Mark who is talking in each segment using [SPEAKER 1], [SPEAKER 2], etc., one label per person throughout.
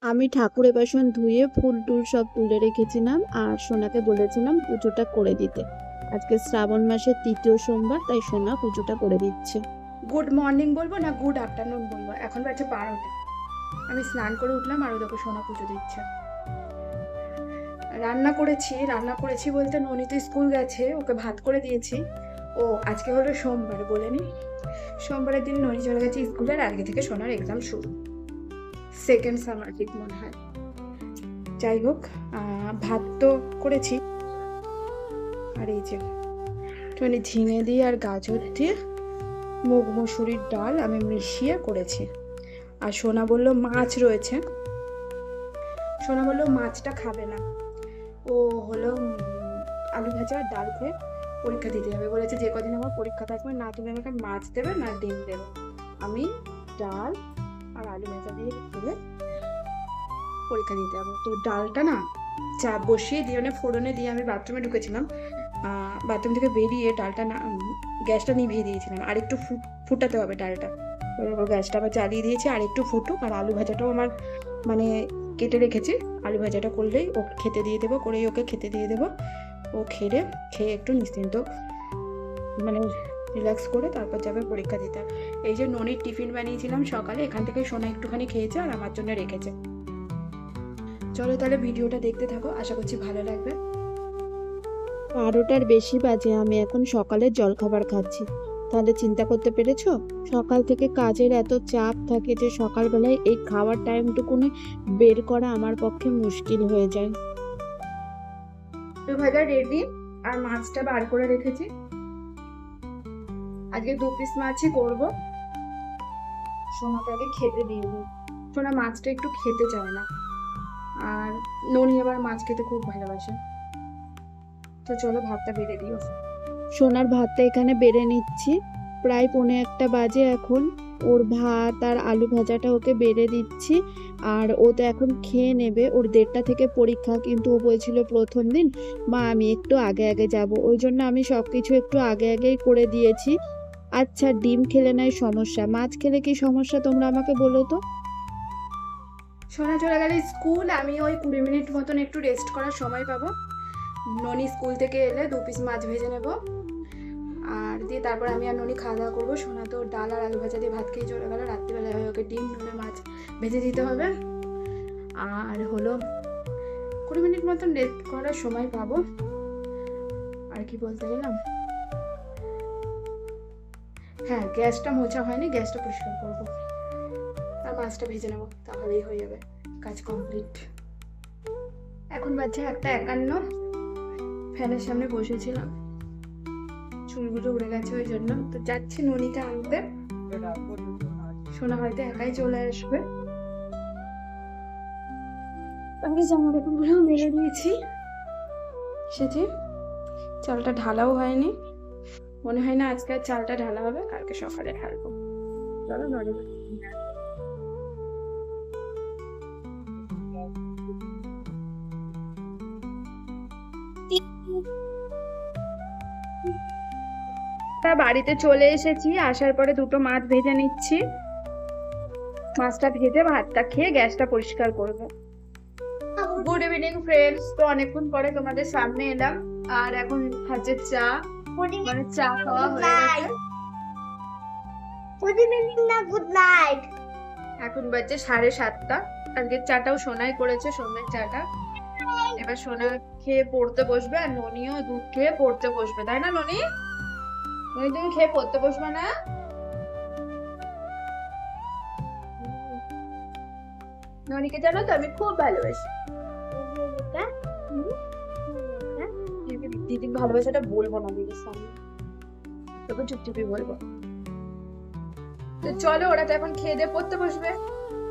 [SPEAKER 1] আমি ঠাকুরের বাসন ধুয়ে ফুল টুল সব তুলে রেখেছিলাম আর সোনাকে বলেছিলাম পুজোটা করে দিতে। আজকে শ্রাবণ মাসের ৩য় সোমবার, তাই সোনা পুজোটা করে দিচ্ছে।
[SPEAKER 2] গুড মর্নিং বলবো না গুড আফটারনুন বলবো? এখন বাজে 12টা। আমি স্নান করে উঠলাম আর দেখো সোনা পুজো দিচ্ছে। রান্না করেছি বলতে ননি তো স্কুল গেছে, ওকে ভাত করে দিয়েছি। ও আজকে হলো সোমবার, বলেনি? সোমবারের দিন ননি চলে গেছে স্কুলে, আর আজকে থেকে সোনার এক্সাম শুরু, সেকেন্ড সামার ঠিক মনে হয়। যাই হোক, ভাত তো করেছি, আর এই যে একটুখানি ঝিঙে দিয়ে আর গাজর দিয়ে মুগ মসুরির ডাল আমি মিশিয়ে করেছি। আর সোনা বললো মাছ রয়েছে, সোনা বললো মাছটা খাবে না, ও হলো আলু ভাজা আর ডাল খেয়ে পরীক্ষা দিতে যাবে। বলেছে যে কদিন আমার পরীক্ষা থাকবে না তুমি আমাকে মাছ দেবে না ডিম দেবে, আমি ডাল আর আলু ভাজা দিয়ে খেয়ে পরীক্ষা দিতে যাবো। তো ডালটা না চা বসিয়ে দিয়ে মানে ফোড়নে দিয়ে আমি বাথরুমে ঢুকেছিলাম, বাথরুম থেকে বেরিয়ে ডালটা না গ্যাসটা নিভিয়ে দিয়েছিলাম, আর একটু ফুটাতে হবে ডালটা। গ্যাসটা আবার জ্বালিয়ে দিয়েছি, আর একটু ফুটুক। আর আলু ভাজাটাও আমার মানে কেটে রেখেছি, আলু ভাজাটা করলেই ওকে খেতে দিয়ে দেবো, করেই ওকে খেতে দিয়ে দেবো। ও খেয়ে একটু নিশ্চিন্ত মানে রিল্যাক্স করে তারপর যাবে পরীক্ষা দিতে। এই যে ননির টিফিন বানিয়েছিলাম সকালে, এখান থেকে সোনা একটুখানি খেয়েছে আর আমার জন্য রেখেছে। চলো তাহলে ভিডিওটা দেখতে থাকো, আশা করছি ভালো লাগবে।
[SPEAKER 1] 12টার বেশি বাজে, আমি এখন সকালের জলখাবার খাচ্ছি। তাহলে চিন্তা করতে পেরেছো, সকাল থেকে কাজের এত চাপ থাকে যে সকালবেলায় এই খাওয়ার টাইমটুকুনি বের করা আমার পক্ষে মুশকিল হয়ে যায়।
[SPEAKER 2] আলু ভাজা রেডি, আর মাছটা বার করে রেখেছি। আজকে 2 পিস মাছই করবো। সোনাকে আগে খেতে দিয়ে দিই, সোনা মাছটা একটু খেতে চায় না, আর ননি আবার মাছ খেতে খুব ভালোবাসে। তো চলো ভাতটা বেড়ে দিও।
[SPEAKER 1] সোনার ভাতটা এখানে বেড়ে নিচ্ছি, প্রায় 1:45 বাজে এখন। ওর ভাত আর আলু ভাজাটা ওকে বেড়ে দিচ্ছি, আর ও তো এখন খেয়ে নেবে। ওর 1:30 থেকে পরীক্ষা, কিন্তু ও বলছিল প্রথম দিন মা আমি একটু আগে আগে যাব, ওই জন্য আমি সবকিছু একটু আগে আগেই করে দিয়েছি। আচ্ছা, ডিম খেলে নাই সমস্যা, মাছ খেলে কি সমস্যা তোমরা আমাকে বলো তো।
[SPEAKER 2] সোনা চলে গেলে স্কুল, আমি ওই 20 মিনিট মতন একটু রেস্ট করার সময় পাবো। ননি স্কুল থেকে এলে 2 পিস মাছ ভেজে নেব, আর দিয়ে তারপর আমি আর ননি খাওয়া দাওয়া করবো। সোনা তো ডাল আর আলু ভাজা দিয়ে ভাত খেয়ে চলে গেলো, রাত্রিবেলায় হয়ে ওকে ডিম নুনে মাছ ভেজে দিতে হবে। আর হলো 20 মিনিট মতন রেস্ট করার সময় পাবো। আর কি বলতে গেলাম, হ্যাঁ গ্যাসটা মোছা হয়নি, গ্যাসটা পরিষ্কার করবো আর মাছটা ভেজে নেবো, তাহলেই হয়ে যাবে কাজ কমপ্লিট। এখন বাজছে 1:51, ফ্যানের সামনে বসেছিলাম, চুলগুলো উড়ে গেছে ওই জন্য। তো যাচ্ছি ননিকে আনতে, সোনা হয়তো একাই চলে আসবে। আমি জামা কাপড়গুলো মেলে দিয়েছি, সেটি চালটা ঢালাও হয়নি, মনে হয় না আজকে আর চালটা ঢালা হবে, কালকে সকালে ঢালবো। চলো ননি বাড়িতে চলে এসেছি, আসার পরে 2টো মাছ ভেজে নিচ্ছি। মাছটা ভেজে ভাতটা খেয়ে গ্যাসটা পরিষ্কার করবো। গুড ইভিনিং ফ্রেন্ডস, তো অনেকক্ষণ পরে তোমাদের সামনে এলাম, আর এখন খাচ্ছে চা, মানে চা খাওয়া হয়ে গেছে।
[SPEAKER 3] গুড ইভিনিং না গুড নাইট।
[SPEAKER 2] এখন বাজে 7:30। আজকে চাটাও সোনাই করেছে, সোনার চাটা। এবার সোনা খেয়ে পড়তে বসবে, আর ননিও দুধ খেয়ে পড়তে বসবে, তাই না ননি? ননি তুমি খেয়ে পড়তে বসবে না? ননিকে জানো তো আমি খুব ভালোবাসি। দিদির ভালোবাসাটা বলবো না দিদির সামনে, তবে চুপচুপি বলবো। তো চলো, ওরা তো এখন খেয়ে দিয়ে পড়তে বসবে,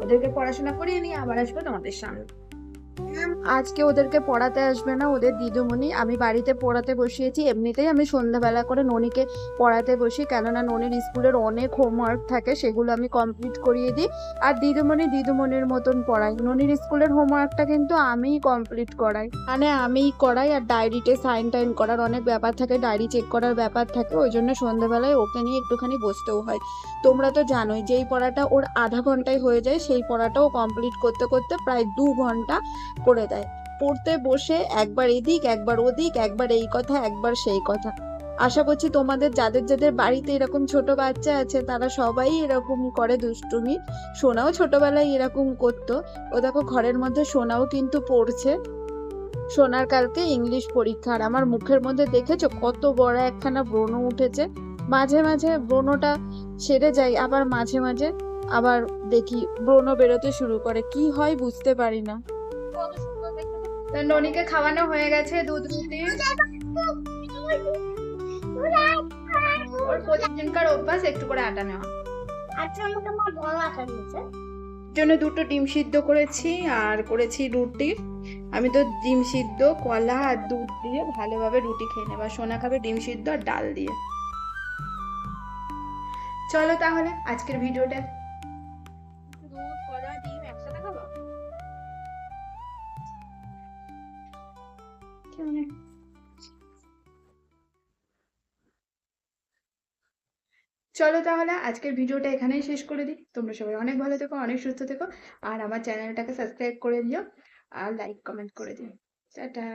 [SPEAKER 2] ওদেরকে পড়াশোনা করিয়ে নিয়ে আবার আসবো তোমাদের সামনে।
[SPEAKER 1] আজকে ওদেরকে পড়াতে আসবে না ওদের দিদিমণি, আমি বাড়িতে পড়াতে বসিয়েছি। এমনিতেই আমি সন্ধ্যাবেলা করে ননিকে পড়াতে বসি, কেননা ননির স্কুলের অনেক হোমওয়ার্ক থাকে, সেগুলো আমি কমপ্লিট করিয়ে দিই। আর দিদিমণির মতন পড়াই। ননির স্কুলের হোমওয়ার্কটা কিন্তু আমিই কমপ্লিট করাই, মানে আমিই করাই। আর ডায়েরিতে সাইন টাইন করার অনেক ব্যাপার থাকে, ডায়েরি চেক করার ব্যাপার থাকে, ওই জন্য সন্ধ্যাবেলায় ওকে নিয়ে একটুখানি বসতেও হয়। তোমরা তো জানোই, যেই পড়াটা ওর আধা ঘন্টায় হয়ে যায় সেই পড়াটাও কমপ্লিট করতে করতে প্রায় 2 ঘন্টা করে দেয়। পড়তে বসে একবার এদিক একবার ওদিক, একবার এই কথা একবার সেই কথা। আশা করছি তোমাদের যাদের যাদের বাড়িতে এরকম ছোট বাচ্চা আছে তারা সবাই এরকম করে দুষ্টুমি। সোনাও ছোটবেলায় এরকম করতো। ও দেখো ঘরের মধ্যে সোনাও কিন্তু পড়ছে। সোনার কালকে ইংলিশ পরীক্ষা, আর আমার মুখের মধ্যে দেখেছো কত বড় একখানা ব্রণ উঠেছে। মাঝে মাঝে ব্রণটা সেরে যায়, আবার মাঝে মাঝে আবার দেখি ব্রণ বেরোতে শুরু করে, কি হয় বুঝতে পারি না।
[SPEAKER 2] তা ননিকে খাওয়ানো হয়ে গেছে দুধ রুটি। ওর প্রতিদিনকার অভ্যাস একটু করে আটা নেওয়া।
[SPEAKER 3] আচ্ছা আমাকে আমার বড় আকার নিচে
[SPEAKER 2] জন্য 2টো ডিম সিদ্ধ করেছি আর করেছি রুটি। আমি তো ডিম সিদ্ধ কলা আর দুধ দিয়ে ভালোভাবে রুটি খেয়ে নেব। সোনা খাবে ডিম সিদ্ধ আর ডাল দিয়ে। চলো তাহলে আজকের ভিডিওটা। দুধ কলা ডিম একসাথে খাবো। চলো তাহলে আজকের ভিডিওটা এখানেই শেষ করে দিই। তোমরা সবাই অনেক ভালো থেকো, অনেক সুস্থ থেকো, আর আমার চ্যানেলটাকে সাবস্ক্রাইব করে দিও আর লাইক কমেন্ট করে দিও। টাটা।